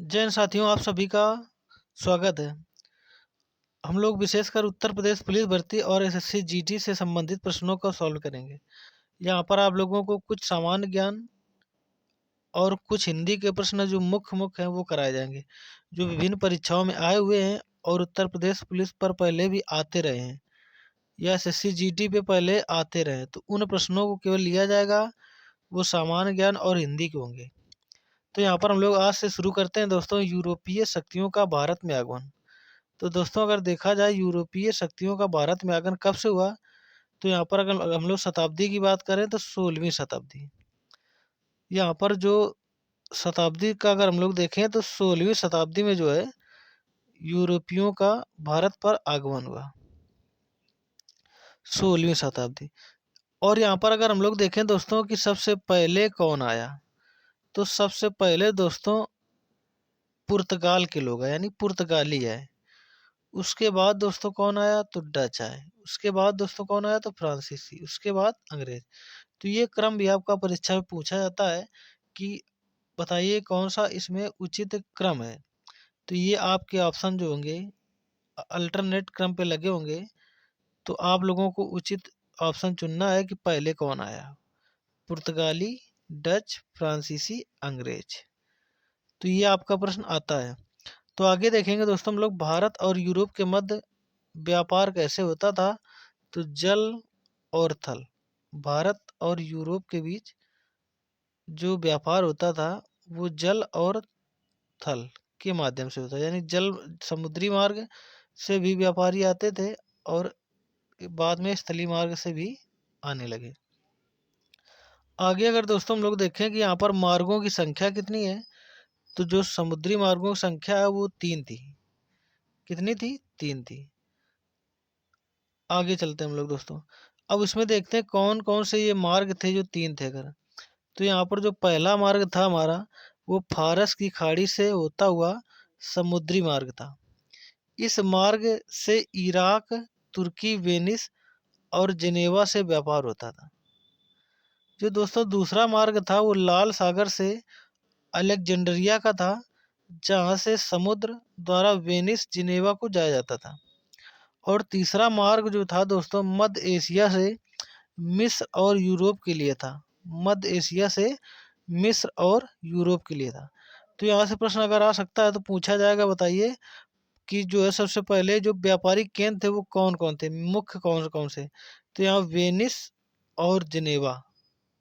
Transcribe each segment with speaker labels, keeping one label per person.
Speaker 1: जय हिंद साथियों, आप सभी का स्वागत है। हम लोग विशेषकर उत्तर प्रदेश पुलिस भर्ती और एसएससी जीडी से संबंधित प्रश्नों को सॉल्व करेंगे। यहाँ पर आप लोगों को कुछ सामान्य ज्ञान और कुछ हिंदी के प्रश्न जो मुख्य मुख्य हैं वो कराए जाएंगे, जो विभिन्न परीक्षाओं में आए हुए हैं और उत्तर प्रदेश पुलिस पर पहले भी आते रहे हैं या एसएससी जीडी पे पहले आते रहे हैं। तो उन प्रश्नों को केवल लिया जाएगा, वो सामान्य ज्ञान और हिंदी के होंगे। तो यहाँ पर हम लोग आज से शुरू करते हैं दोस्तों, यूरोपीय शक्तियों का भारत में आगमन। तो दोस्तों, अगर देखा जाए यूरोपीय शक्तियों का भारत में आगमन कब से हुआ, तो यहाँ पर अगर हम लोग शताब्दी की बात करें तो 16वीं शताब्दी। यहाँ पर जो शताब्दी का अगर हम लोग देखें तो 16वीं शताब्दी में जो है यूरोपियों का भारत पर आगमन हुआ, 16वीं शताब्दी। और यहाँ पर अगर हम लोग देखें दोस्तों कि सबसे पहले कौन आया, तो सबसे पहले दोस्तों पुर्तगाल के लोग आए, यानी पुर्तगाली आए। उसके बाद दोस्तों कौन आया, तो डच आए। उसके बाद दोस्तों कौन आया, तो फ्रांसीसी। उसके बाद अंग्रेज। तो ये क्रम भी आपका परीक्षा में पूछा जाता है कि बताइए कौन सा इसमें उचित क्रम है। तो ये आपके ऑप्शन जो होंगे अल्टरनेट क्रम पे लगे होंगे, तो आप लोगों को उचित ऑप्शन चुनना है कि पहले कौन आया, पुर्तगाली, डच, फ्रांसीसी, अंग्रेज। तो ये आपका प्रश्न आता है। तो आगे देखेंगे दोस्तों हम लोग, भारत और यूरोप के मध्य व्यापार कैसे होता था, तो जल और थल। भारत और यूरोप के बीच जो व्यापार होता था वो जल और थल के माध्यम से होता है, यानी जल समुद्री मार्ग से भी व्यापारी आते थे और बाद में स्थलीय मार्ग से भी आने लगे। आगे अगर दोस्तों हम लोग देखें कि यहाँ पर मार्गों की संख्या कितनी है, तो जो समुद्री मार्गों की संख्या है वो 3 थी। कितनी थी, 3 थी। आगे चलते हैं हम लोग दोस्तों, अब इसमें देखते हैं कौन कौन से ये मार्ग थे जो 3 थे। अगर तो यहाँ पर जो पहला मार्ग था हमारा, वो फारस की खाड़ी से होता हुआ समुद्री मार्ग था। इस मार्ग से इराक, तुर्की, वेनिस और जिनेवा से व्यापार होता था। जो दोस्तों दूसरा मार्ग था वो लाल सागर से अलेक्जेंड्रिया का था, जहाँ से समुद्र द्वारा वेनिस, जिनेवा को जाया जाता था। और तीसरा मार्ग जो था दोस्तों मध्य एशिया से मिस्र और यूरोप के लिए था। मध्य एशिया से मिस्र और यूरोप के लिए था। तो यहाँ से प्रश्न अगर आ सकता है तो पूछा जाएगा, बताइए कि जो है सबसे पहले जो व्यापारिक केंद्र थे वो कौन कौन थे, मुख्य कौन कौन से। तो यहाँ वेनिस और जिनेवा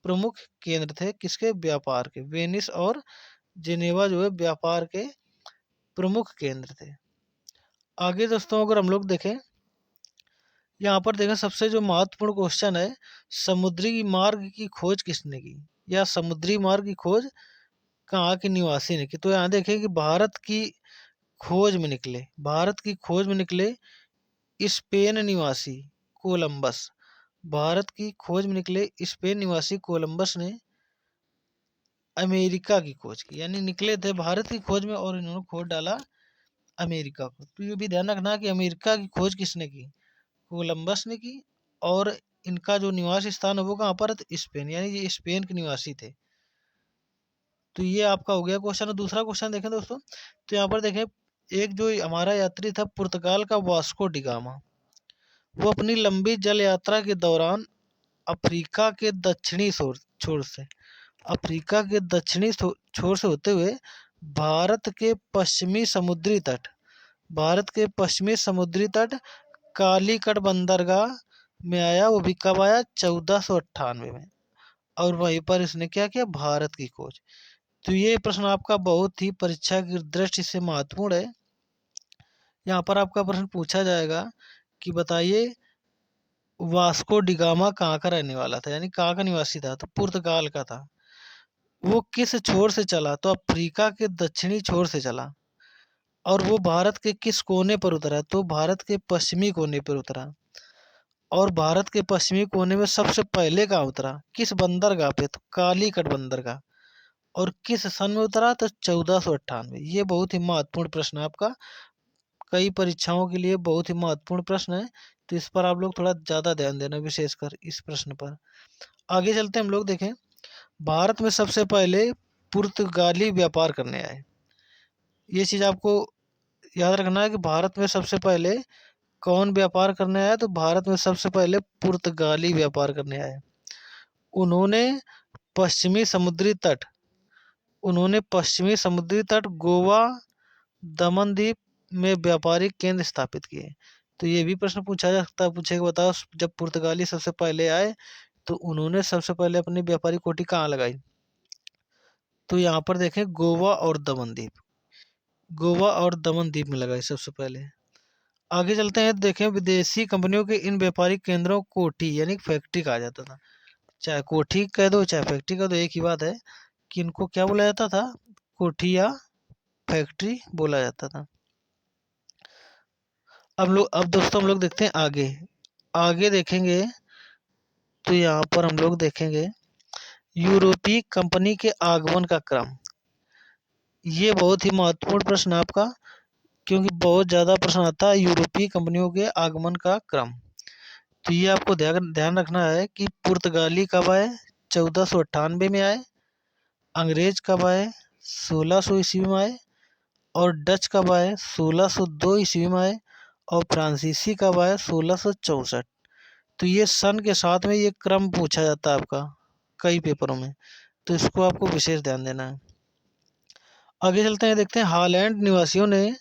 Speaker 1: प्रमुख केंद्र थे, किसके, व्यापार के। वेनिस और जिनेवा जो है व्यापार के प्रमुख केंद्र थे। आगे दोस्तों अगर हम लोग देखें, यहाँ पर देखें सबसे जो महत्वपूर्ण क्वेश्चन है, समुद्री मार्ग की खोज किसने की, या समुद्री मार्ग की खोज कहाँ के निवासी ने की। तो यहाँ देखें कि भारत की खोज में निकले, भारत की खोज में निकले स्पेन निवासी कोलंबस। भारत की खोज में निकले स्पेन निवासी कोलंबस ने अमेरिका की खोज की, यानी निकले थे भारत की खोज में और इन्होंने खोज डाला अमेरिका को। तो ये भी ध्यान रखना कि अमेरिका की खोज किसने की, कोलंबस ने की। और इनका जो निवास स्थान है वो कहाँ पर, स्पेन, यानी ये स्पेन के निवासी थे। तो ये आपका हो गया क्वेश्चन। दूसरा क्वेश्चन देखें दोस्तों, तो यहाँ पर देखें एक जो हमारा यात्री था पुर्तगाल का वास्को डिगामा, वो अपनी लंबी जल यात्रा के दौरान अफ्रीका के दक्षिणी छोर से, अफ्रीका के दक्षिणी छोर से होते हुए भारत के पश्चिमी समुद्री तट, भारत के पश्चिमी समुद्री तट कालीकट बंदरगाह में आया। वो भी कब आया, 1498 में। और वहीं पर इसने क्या किया, भारत की खोज। तो ये प्रश्न आपका बहुत ही परीक्षा की दृष्टि से महत्वपूर्ण है। यहाँ पर आपका प्रश्न पूछा जाएगा कि बताइए वास्को डिगामा कहाँ का रहने वाला था, यानी कहाँ का निवासी था, तो पुर्तगाल का था। वो किस छोर से चला, तो अफ्रीका के दक्षिणी छोर से चला। और वो भारत के किस कोने पर उतरा, तो भारत के पश्चिमी कोने पर उतरा। और भारत के पश्चिमी कोने में सबसे पहले कहाँ उतरा, किस बंदरगाह पे, तो कालीकट बंदरगाह। और किस सन में उतरा, तो 1498। ये बहुत ही महत्वपूर्ण प्रश्न है आपका, कई परीक्षाओं के लिए बहुत ही महत्वपूर्ण प्रश्न है। तो इस पर आप लोग थोड़ा ज़्यादा ध्यान देना, विशेषकर इस प्रश्न पर। आगे चलते हम लोग देखें, भारत में सबसे पहले पुर्तगाली व्यापार करने आए। ये चीज़ आपको याद रखना है कि भारत में सबसे पहले कौन व्यापार करने आया, तो भारत में सबसे पहले पुर्तगाली व्यापार करने आए। उन्होंने पश्चिमी समुद्री तट उन्होंने पश्चिमी समुद्री तट गोवा, दमन द्वीप में व्यापारिक केंद्र स्थापित किए। तो ये भी प्रश्न पूछा जा सकता है, पूछेगा बताओ जब पुर्तगाली सबसे पहले आए तो उन्होंने सबसे पहले अपनी व्यापारिक कोठी कहाँ लगाई। तो यहाँ पर देखें गोवा और दमन द्वीप में लगाई सबसे पहले। आगे चलते हैं, देखें विदेशी कंपनियों के इन व्यापारिक केंद्रों को कोठी यानी फैक्ट्री कहा जाता था। चाहे कोठी कह दो चाहे फैक्ट्री कह दो, एक ही बात है कि इनको क्या बोला जाता था, कोठी या फैक्ट्री बोला जाता था। अब दोस्तों हम लोग देखते हैं आगे आगे देखेंगे तो यहाँ पर हम लोग देखेंगे यूरोपीय कंपनी के आगमन का क्रम। ये बहुत ही महत्वपूर्ण प्रश्न है आपका, क्योंकि बहुत ज़्यादा प्रश्न आता है यूरोपीय कंपनियों के आगमन का क्रम। तो ये आपको ध्यान रखना है कि पुर्तगाली कब आए, 1498 में आए। अंग्रेज कब आए, 1600 ईस्वी में आए। और डच कब आए, 1602 ईस्वी में आए। और फ्रांसीसी कब आए, 1664। तो ये सन के साथ में ये क्रम पूछा जाता है आपका कई पेपरों में, तो इसको आपको विशेष ध्यान देना है। आगे चलते हैं, देखते हैं हॉलैंड निवासियों ने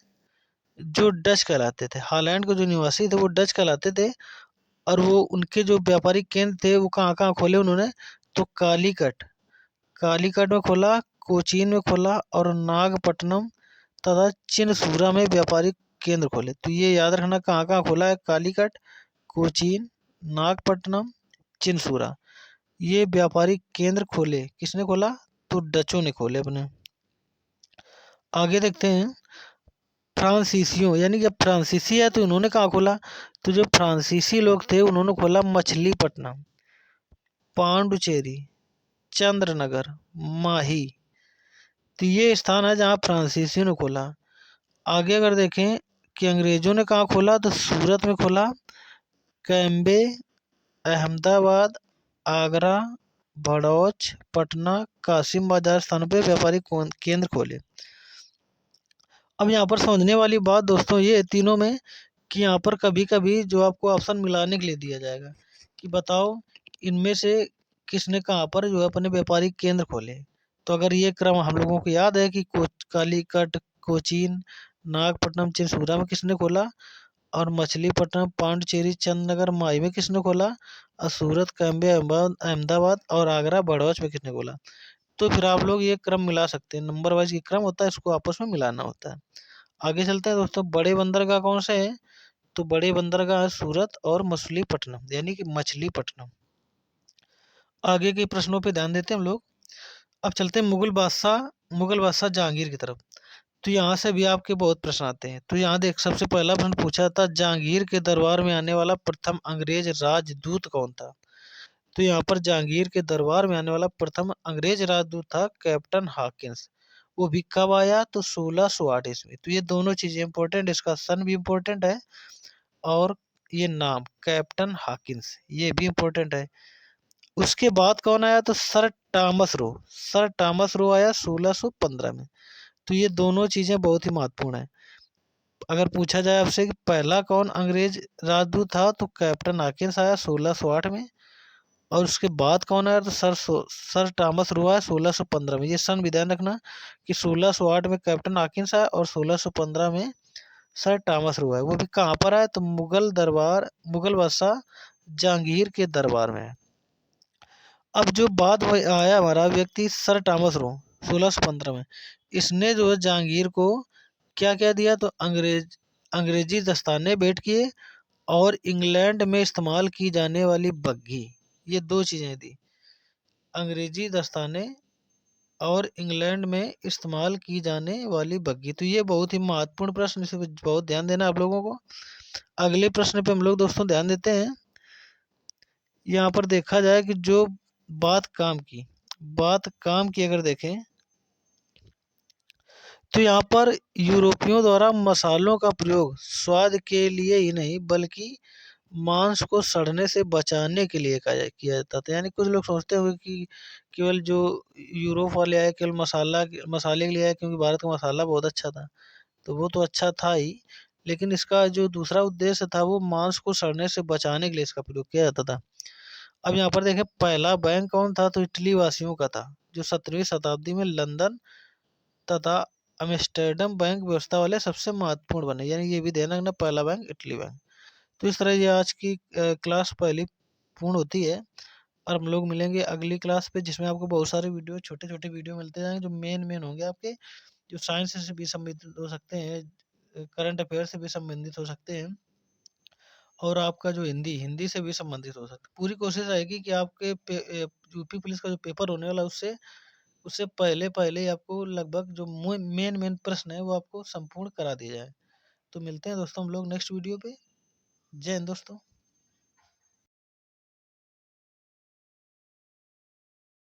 Speaker 1: जो डच कहलाते थे, हॉलैंड के जो निवासी थे वो डच कहलाते थे। और वो उनके जो व्यापारिक केंद्र थे वो कहाँ कहाँ खोले उन्होंने, तो कालीकट में खोला, कोचीन में खोला और नागपट्टनम तथा चिनसूरा में व्यापारिक केंद्र खोले। तो ये याद रखना कहाँ कहाँ खोला है, कालीकट, कोचीन, नागपट्टनम, चिनसूरा, ये व्यापारिक केंद्र खोले। किसने खोला, तो डचों ने खोले अपने। आगे देखते हैं फ्रांसीसियों, यानी कि फ्रांसीसी है तो इन्होंने कहाँ खोला, तो जो फ्रांसीसी लोग थे उन्होंने खोला मछलीपट्टनम, पांडुचेरी, चंद्रनगर, माही। तो ये स्थान है जहाँ फ्रांसीसियों ने खोला। आगे अगर देखें कि अंग्रेजों ने कहाँ खोला, तो सूरत में खोला, कैम्बे, अहमदाबाद, आगरा, भड़ौच, पटना, कासिम बाजार स्थानों पर व्यापारिक केंद्र खोले। अब यहाँ पर समझने वाली बात दोस्तों ये तीनों में कि यहाँ पर कभी कभी जो आपको ऑप्शन मिलाने के लिए दिया जाएगा कि बताओ इनमें से किसने कहाँ पर जो है अपने व्यापारिक केंद्र खोले। तो अगर ये क्रम हम लोगों को याद है कि कालीकट, कोचीन, नागपट्टनम, चिनसूरा में किसने खोला, और मछलीपट्टनम, पांडिचेरी, चंद्रनगर, माही में किसने खोला, और सूरत, कैम्बे, अहमदाबाद और आगरा, बड़ौच में किसने खोला। तो फिर आप लोग ये क्रम मिला सकते हैं, नंबर वाइज ये क्रम होता है, इसको आपस में मिलाना होता है। आगे चलते हैं दोस्तों, बड़े बंदरगाह कौन से हैं, तो बड़े बंदरगाह है सूरत और मछलीपट्टनम यानी कि मछलीपट्टनम। आगे के प्रश्नों पे ध्यान देते हैं हम लोग। अब चलते हैं मुगल बादशाह जहांगीर की तरफ। तो यहाँ से भी आपके बहुत प्रश्न आते हैं। तो यहाँ देख सबसे पहला प्रश्न पूछा था, जहांगीर के दरबार में आने वाला प्रथम अंग्रेज राजदूत कौन था। तो यहाँ पर जहांगीर के दरबार में आने वाला प्रथम अंग्रेज राजदूत था कैप्टन हॉकिंस। वो भी कब आया, तो 1608 ईस्वी। तो ये दोनों चीजें इंपॉर्टेंट, इसका सन भी इम्पोर्टेंट है और ये नाम कैप्टन हॉकिंस ये भी इम्पोर्टेंट है। उसके बाद कौन आया, तो सर टॉमस रो आया 1615 में। तो ये दोनों चीजें बहुत ही महत्वपूर्ण है। अगर पूछा जाए आपसे कि पहला कौन अंग्रेज राजदूत था, तो कैप्टन हॉकिंस आया 1608 में। और उसके बाद कौन आया, तो सर टॉमस रो आया 1615 में। ये सन भी ध्यान रखना कि 1608 में कैप्टन हॉकिंस आया और 1615 में सर टॉमस रो आया। वो भी कहाँ पर आया, तो मुगल बादशाह जहांगीर के दरबार में। अब जो बाद में आया हमारा व्यक्ति सर टॉमस रो 1615 में, इसने जो है जहांगीर को क्या क्या दिया, तो अंग्रेजी दस्ताने भेंट किए और इंग्लैंड में इस्तेमाल की जाने वाली बग्घी, ये दो चीज़ें दी, अंग्रेजी दस्ताने और इंग्लैंड में इस्तेमाल की जाने वाली बग्घी। तो ये बहुत ही महत्वपूर्ण प्रश्न, इसे बहुत ध्यान देना आप लोगों को। अगले प्रश्न पे हम लोग दोस्तों ध्यान देते हैं। यहाँ पर देखा जाए कि जो बात काम की अगर देखें तो यहाँ पर यूरोपियों द्वारा मसालों का प्रयोग स्वाद के लिए ही नहीं बल्कि मांस को सड़ने से बचाने के लिए किया जाता था। यानी कुछ लोग सोचते होंगे कि केवल जो यूरोप वाले आए केवल मसाले के लिए आए, क्योंकि भारत का मसाला बहुत अच्छा था। तो वो तो अच्छा था ही, लेकिन इसका जो दूसरा उद्देश्य था वो मांस को सड़ने से बचाने के लिए इसका प्रयोग किया जाता था। अब यहाँ पर देखें, पहला बैंक कौन था, तो इटली वासियों का था, जो 17वीं शताब्दी में लंदन तथा अम्स्टर्डम बैंक व्यवस्था वाले सबसे महत्वपूर्ण बने। यानी ये भी ध्यान रखना, पहला बैंक इटली बैंक। तो इस तरह ये आज की क्लास पहली पूर्ण होती है, और हम लोग मिलेंगे अगली क्लास पे, जिसमें आपको बहुत सारे वीडियो, छोटे छोटे वीडियो मिलते जाएंगे, जो मेन मेन होंगे आपके, जो साइंस से भी संबंधित हो सकते हैं, करंट अफेयर से भी संबंधित हो सकते हैं, और आपका जो हिंदी हिंदी से भी संबंधित हो सकता है। पूरी कोशिश रहेगी कि आपके यूपी पुलिस का जो पेपर होने वाला है, उससे उससे पहले पहले ही आपको लगभग जो मेन मेन प्रश्न है वो आपको संपूर्ण करा दिया जाए। तो मिलते हैं दोस्तों हम लोग नेक्स्ट वीडियो पे। जय हिंद दोस्तों।